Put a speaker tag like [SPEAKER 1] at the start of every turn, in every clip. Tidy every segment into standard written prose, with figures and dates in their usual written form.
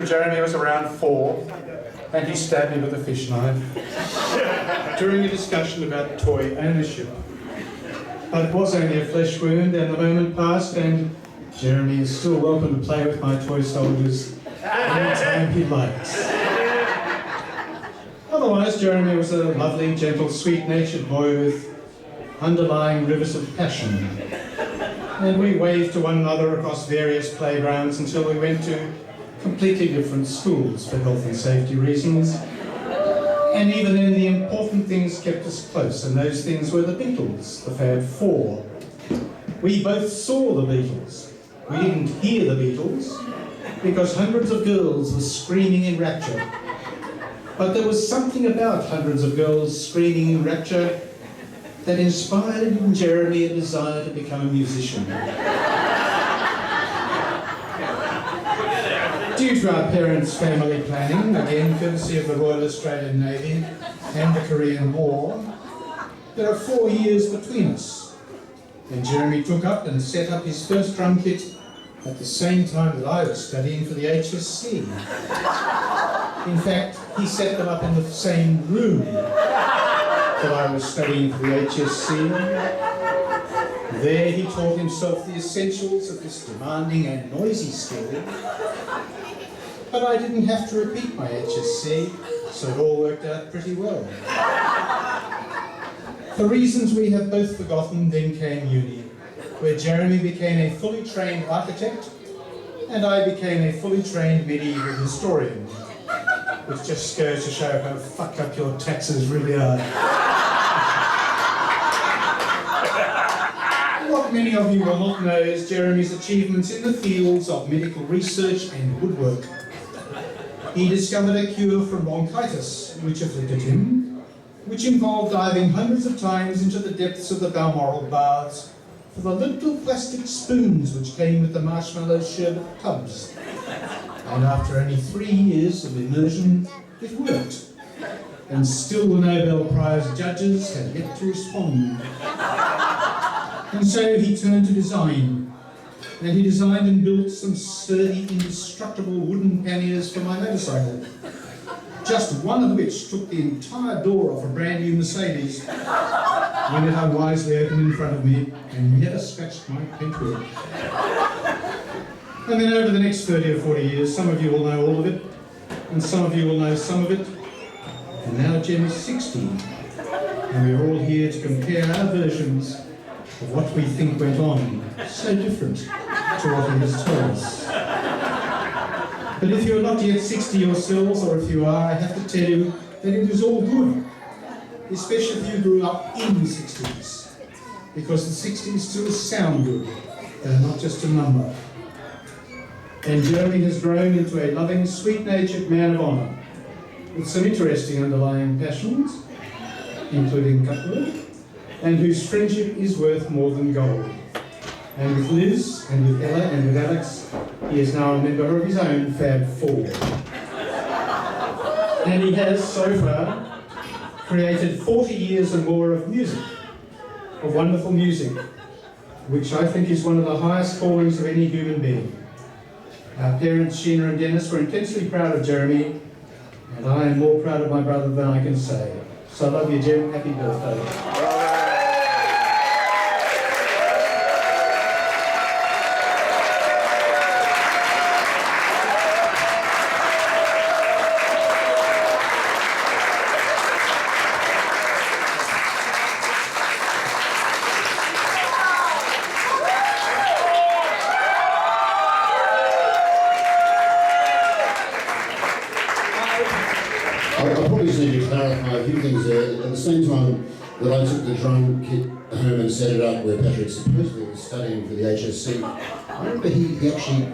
[SPEAKER 1] Jeremy was around 4 and he stabbed me with a fish knife during a discussion about toy ownership. But it was only a flesh wound and the moment passed and Jeremy is still welcome to play with my toy soldiers anytime he likes. Otherwise, Jeremy was a lovely, gentle, sweet-natured boy with underlying rivers of passion. And we waved to one another across various playgrounds until we went to completely different schools for health and safety reasons. And even then, the important things kept us close, and those things were the Beatles, the Fab Four. We both saw the Beatles. We didn't hear the Beatles, because hundreds of girls were screaming in rapture. But there was something about hundreds of girls screaming in rapture that inspired in Jeremy a desire to become a musician. Due to our parents' family planning, again courtesy of the Royal Australian Navy and the Korean War, there are 4 years between us. And Jeremy took up and set up his first drum kit at the same time that I was studying for the HSC. In fact, he set them up in the same room that I was studying for the HSC. There he taught himself the essentials of this demanding and noisy skill. But I didn't have to repeat my HSC, so it all worked out pretty well. For reasons we have both forgotten, then came uni, where Jeremy became a fully trained architect and I became a fully trained medieval historian, which just goes to show how fucked up your taxes really are. What many of you will not know is Jeremy's achievements in the fields of medical research and woodwork. He discovered a cure for bronchitis, which afflicted him, which involved diving hundreds of times into the depths of the Balmoral baths for the little plastic spoons which came with the marshmallow sherbet tubs. And after only 3 years of immersion, it worked. And still the Nobel Prize judges had yet to respond. And so he turned to design. And he designed and built some sturdy, indestructible wooden panniers for my motorcycle. Just one of which took the entire door off a brand new Mercedes when it unwisely opened in front of me and never scratched my paintwork. And then over the next 30 or 40 years, some of you will know all of it, and some of you will know some of it. And now Jem is 60, and we're all here to compare our versions of what we think went on, so different to what he has told us. But if you're not yet 60 yourselves, or if you are, I have to tell you that it is all good, especially if you grew up in the 60s, because the 60s still sound good, they're not just a number. And Jeremy has grown into a loving, sweet-natured man of honour, with some interesting underlying passions, including cutlery, and whose friendship is worth more than gold. And with Liz, and with Ella, and with Alex, he is now a member of his own Fab Four. And he has, so far, created 40 years and more of music, of wonderful music, which I think is one of the highest callings of any human being. Our parents, Sheena and Dennis, were intensely proud of Jeremy, and I am more proud of my brother than I can say. So I love you, Jem. Happy birthday.
[SPEAKER 2] I probably just need to clarify a few things there. At the same time that I took the drum kit home and set it up where Patrick supposedly was studying for the HSC, I remember he actually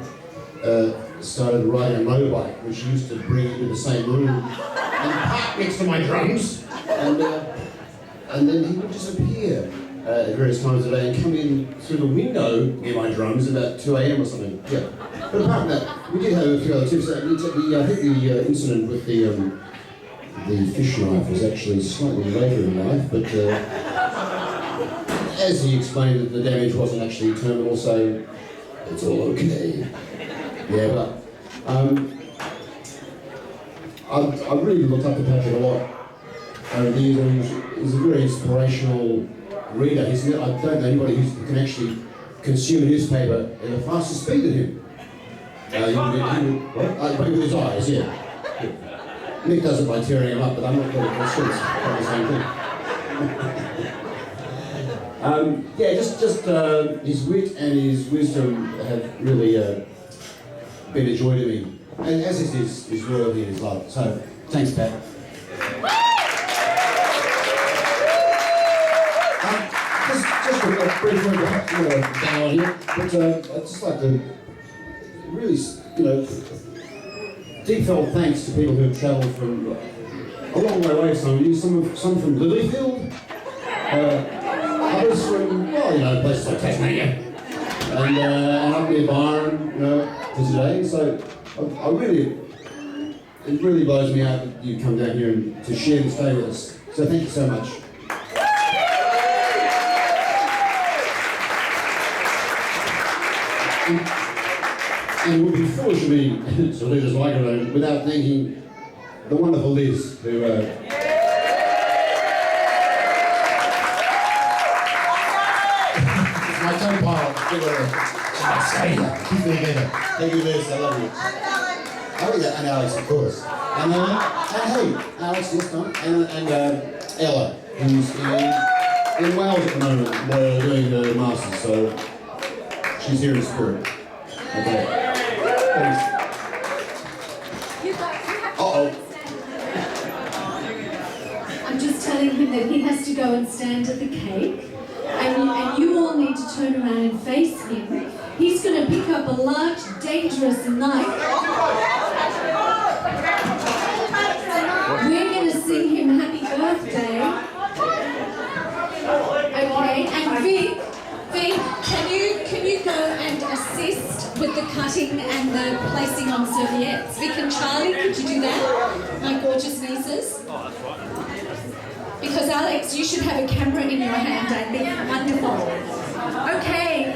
[SPEAKER 2] started riding a motorbike, which he used to bring into the same room and park next to my drums, and then he would disappear at various times of the day and come in through the window near my drums about 2 a.m. or something. Yeah. But apart from that, we did have a few other tips. I think the incident with the fish knife was actually slightly later in life, but as he explained, the damage wasn't actually terminal, so it's all okay. Yeah, but I've really looked up to Patrick a lot over the years. He's a very inspirational reader. I don't know anybody who can actually consume a newspaper at a faster speed than him. With his eyes, yeah. Nick does it by tearing him up, but I'm not going to consume the same thing. Just his wit and his wisdom have really been a joy to me, and as is his loyalty and his love. So, thanks, Pat. Just a brief word down here, but I'd just like to really, deep-felt thanks to people who have travelled from a long way away. Some from Lilyfield, others from places like Tasmania, and up near Byron, for today. So it really blows me out that you come down here and to share this day with us. So thank you so much. And it would be foolish of me to leave this microphone without thanking the wonderful Liz, who my co-pilot. Keep it together. Thank you, Liz. I love you. And Alex, of course. And hey, Alex this time, and Ella, who's in Wales at the moment, doing her masters. So she's here in spirit. Okay. Thanks. Uh-oh.
[SPEAKER 3] I'm just telling him that he has to go and stand at the cake, and you all need to turn around and face him. He's going to pick up a large, dangerous knife. We're going to sing him happy birthday. Okay, and Vic, can you go and assist with the cutting and the placing on serviettes? Vic and Charlie, could you do that? My gorgeous nieces. Because Alex, you should have a camera in your hand, I think. Wonderful. Okay.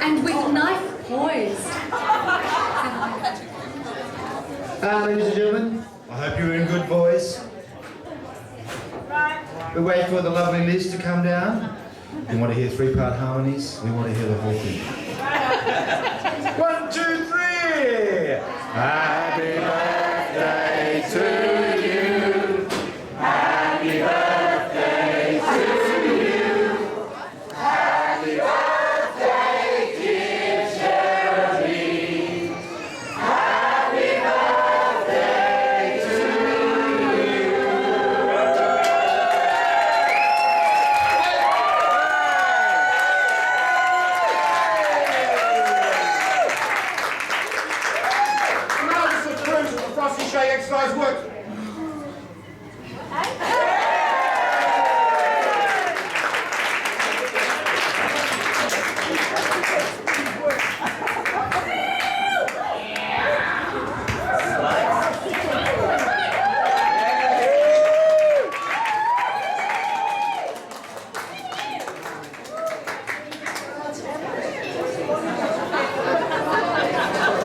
[SPEAKER 3] And with knife poised.
[SPEAKER 4] Ladies and gentlemen, I hope you're in good voice. We wait for the lovely Liz to come down. We want to hear three-part harmonies. We want to hear the whole thing. 1, 2, 3!